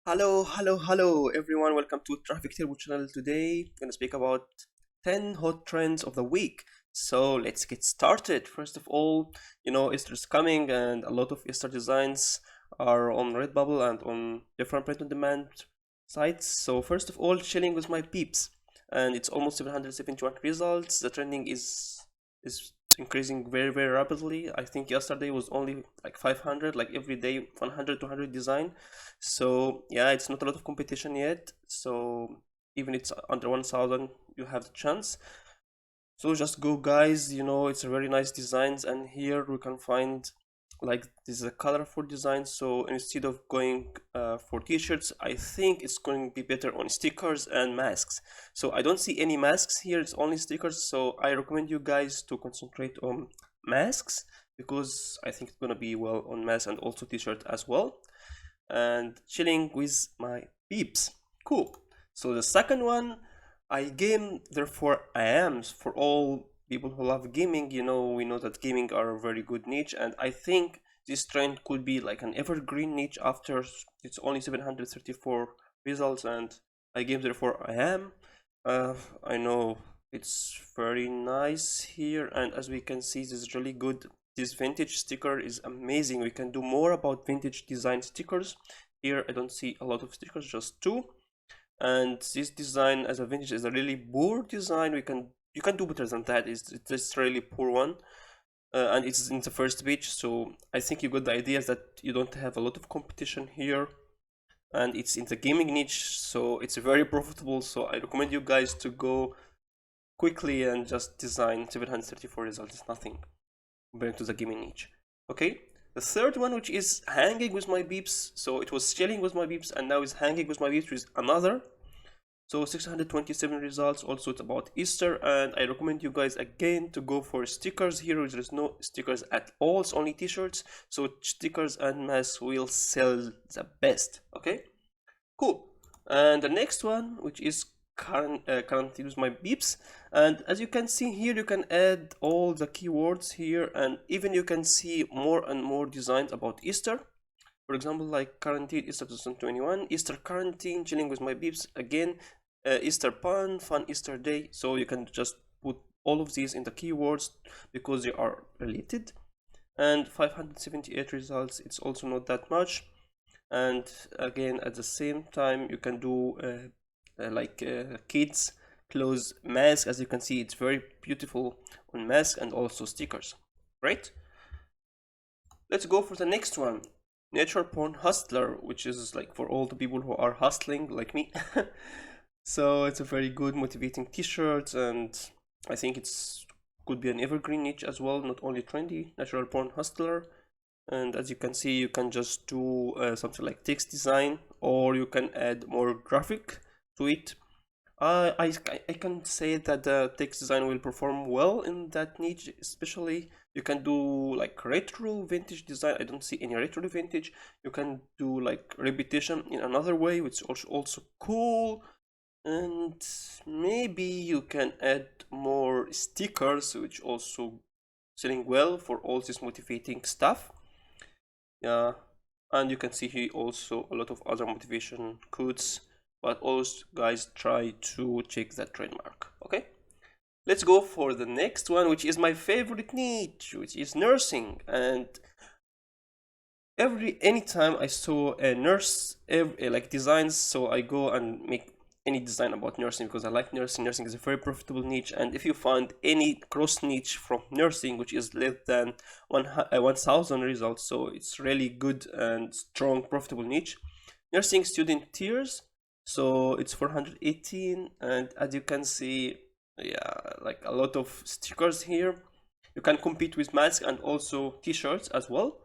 Hello, everyone. Welcome to Traffic Table channel. Today, I'm gonna speak about 10 hot trends of the week. So let's get started. First of all, Easter's coming, and a lot of Easter designs are on Redbubble and on different print-on-demand sites. So first of all, chilling with my peeps, and it's almost 771 results. The trending is increasing very rapidly. I think yesterday was only like 500, like every day 100 200 design. So yeah, it's not a lot of competition yet, so even it's under 1000 you have the chance. So just go, guys. It's a very nice designs, and here we can find like this is a colorful design. So instead of going for t-shirts, I think it's going to be better on stickers and masks. So I don't see any masks here, it's only stickers. So I recommend you guys to concentrate on masks, because I think it's gonna be well on masks and also t-shirt as well. And chilling with my peeps. Cool. So the second one, I game, therefore I am. For all people who love gaming, we know that gaming are a very good niche, and I think this trend could be like an evergreen niche after it's only 734 results, and I game, therefore I am. I know it's very nice here, and as we can see, this is really good. This vintage sticker is amazing. We can do more about vintage design stickers. Here I don't see a lot of stickers, just two. And this design as a vintage is a really poor design. You can do better than that. It's really poor one. And it's in the first page, so I think you got the idea that you don't have a lot of competition here, and it's in the gaming niche, so it's very profitable. So I recommend you guys to go quickly and just design 734 results. It's nothing compared to the gaming niche. Okay, the third one, which is hanging with my beeps. So it was chilling with my beeps, and now is hanging with my beeps, which is another. So 627 results. Also, it's about Easter, and I recommend you guys again to go for stickers. Here there is no stickers at all, it's only t-shirts. So stickers and masks will sell the best. Okay, cool. And the next one, which is currently use my beeps, and as you can see here, you can add all the keywords here, and even you can see more and more designs about Easter. For example, like quarantine Easter 2021, Easter quarantine, chilling with my beeps again, Easter fun Easter day. So you can just put all of these in the keywords because they are related. And 578 results, it's also not that much. And again, at the same time, you can do kids clothes mask. As you can see, it's very beautiful on mask and also stickers. Right, let's go for the next one. Nature porn hustler, which is like for all the people who are hustling like me. So it's a very good motivating t-shirt, and I think it's could be an evergreen niche as well, not only trendy. Natural porn hustler. And as you can see, you can just do something like text design, or you can add more graphic to it. I can say that the text design will perform well in that niche. Especially you can do like retro vintage design. I don't see any retro vintage. You can do like repetition in another way, which is also cool. And maybe you can add more stickers, which also selling well for all this motivating stuff. Yeah, and you can see here also a lot of other motivation codes, but also guys, try to check that trademark. Okay, let's go for the next one, which is my favorite niche, which is nursing. And anytime I saw a nurse like designs, so I go and make any design about nursing because I like nursing. Nursing is a very profitable niche, and if you find any cross niche from nursing which is less than 1000 results, so it's really good and strong profitable niche. Nursing student tiers, so it's 418, and as you can see, yeah, like a lot of stickers here. You can compete with masks and also t-shirts as well,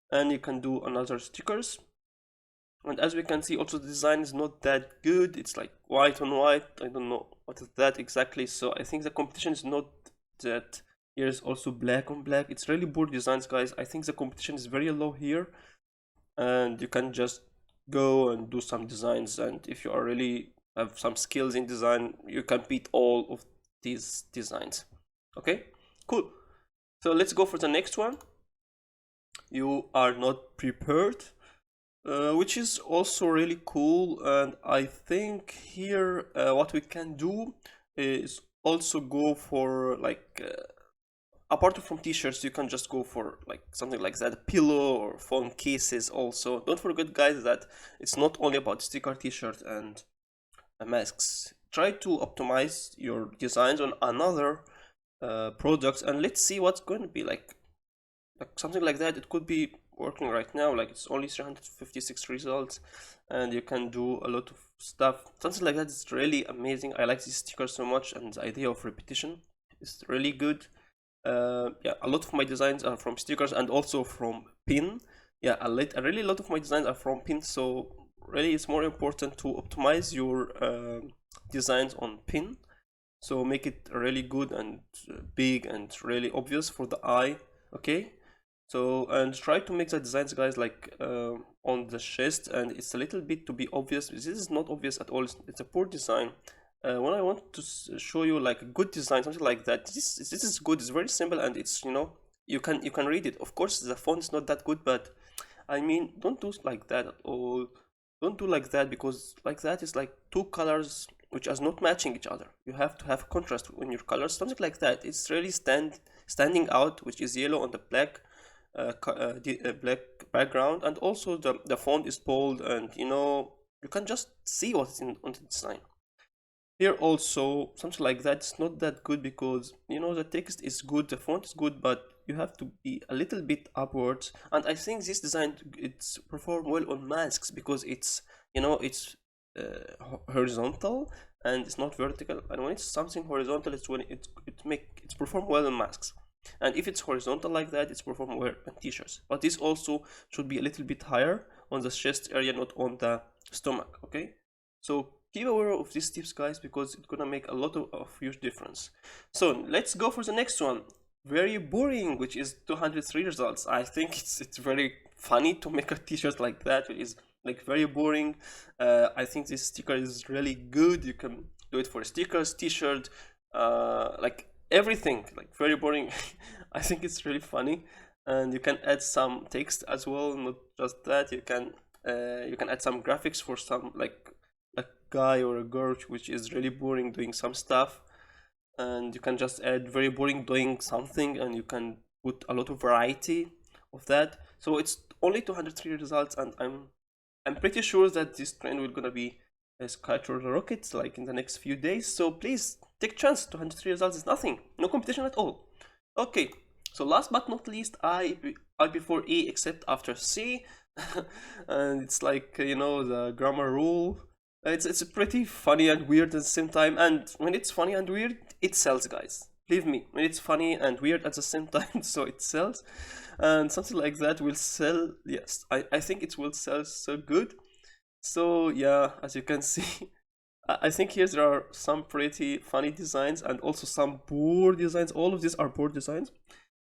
and you can do another stickers. And as we can see, also the design is not that good. It's like white on white. I don't know what is that exactly. So I think the competition is not that. Here is also black on black. It's really poor designs, guys. I think the competition is very low here, and you can just go and do some designs. And if you are really have some skills in design, you can beat all of these designs. Okay, cool. So let's go for the next one. You are not prepared. which is also really cool. And I think here what we can do is also go for like apart from t-shirts, you can just go for like something like that, a pillow or phone cases. Also, don't forget, guys, that it's not only about sticker, t-shirt, and masks. Try to optimize your designs on another products, and let's see what's going to be like something like that. It could be working right now, like it's only 356 results, and you can do a lot of stuff. Something like that is really amazing. I like these stickers so much, and the idea of repetition is really good. Yeah, a lot of my designs are from stickers and also from pin. Yeah, a really lot of my designs are from pin. So really, it's more important to optimize your designs on pin. So make it really good and big and really obvious for the eye. Okay. So, and try to make the designs, guys, like on the chest, and it's a little bit to be obvious. This is not obvious at all. It's a poor design. When I want to show you like a good design, something like that, this is good. It's very simple, and it's, you can read it. Of course, the font is not that good, but I mean, don't do like that at all. Don't do like that, because like that is like two colors which are not matching each other. You have to have contrast in your colors, something like that. It's really standing out, which is yellow on the black black background, and also the font is bold, and you can just see what's in on the design. Here also something like that is not that good, because the text is good, the font is good, but you have to be a little bit upwards. And I think this design, it's performed well on masks, because it's horizontal and it's not vertical. And when it's something horizontal, it's when it's performed well on masks. And if it's horizontal like that, it's performed well on t-shirts. But this also should be a little bit higher on the chest area, not on the stomach. Okay, so keep aware of these tips, guys, because it's gonna make a lot of huge difference. So let's go for the next one. Very boring, which is 203 results. I think it's very funny to make a t-shirt like that. It is like very boring. I think this sticker is really good. You can do it for stickers, t-shirt, like everything. Like very boring. I think it's really funny, and you can add some text as well. Not just that. You can add some graphics for some like a guy or a girl which is really boring doing some stuff, and you can just add very boring doing something, and you can put a lot of variety of that. So it's only 203 results, and I'm pretty sure that this trend will gonna be skyrocket rockets like in the next few days. So please take chance. 203 results is nothing, no competition at all. Okay, so last but not least, I before E except after C. And it's like the grammar rule. It's pretty funny and weird at the same time, and when it's funny and weird, it sells, guys. Believe me, when it's funny and weird at the same time, so it sells, and something like that will sell. Yes, I think it will sell so good. So yeah, as you can see, I think here there are some pretty funny designs and also some poor designs. All of these are poor designs.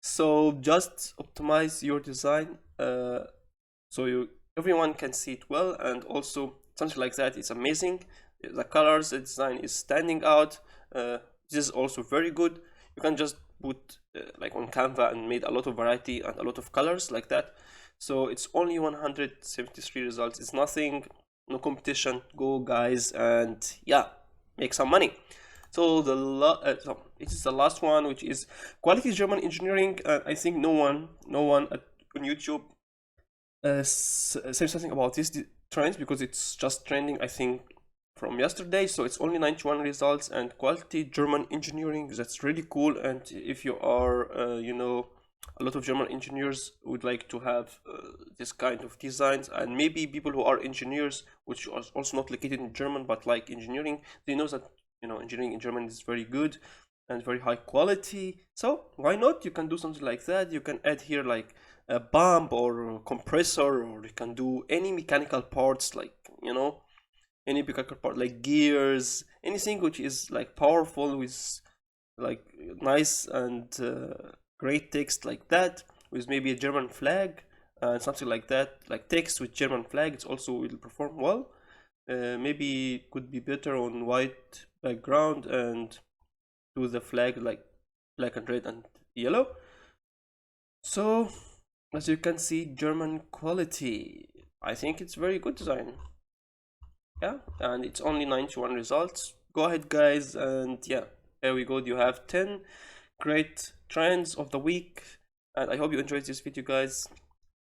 So just optimize your design so everyone can see it well, and also something like that is amazing. The colors, the design is standing out. This is also very good. You can just put like on Canva and made a lot of variety and a lot of colors like that. So it's only 173 results. It's nothing, no competition. Go, guys, and yeah, make some money. So so it is the last one, which is quality German engineering. I think no one on YouTube say something about this trends, because it's just trending, I think, from yesterday. So it's only 91 results, and quality German engineering, that's really cool. And if you are a lot of German engineers would like to have this kind of designs, and maybe people who are engineers which are also not located in German but like engineering, they know that engineering in German is very good and very high quality. So why not? You can do something like that. You can add here like a pump or a compressor, or you can do any mechanical parts, like any mechanical part like gears, anything which is like powerful with like nice and great text like that, with maybe a German flag and something like that, like text with German flag. It's also will perform well. Maybe could be better on white background, and do the flag like black and red and yellow. So as you can see, German quality, I think it's very good design. Yeah, and it's only 91 results. Go ahead, guys, and yeah, there we go. You have 10 great trends of the week, and I hope you enjoyed this video, guys.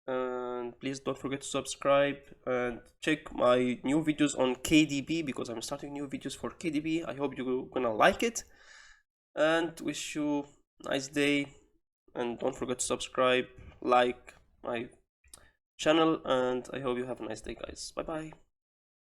And please don't forget to subscribe and check my new videos on KDB, because I'm starting new videos for KDB. I hope you're gonna like it, and wish you a nice day. And don't forget to subscribe, like my channel, and I hope you have a nice day, guys. Bye bye.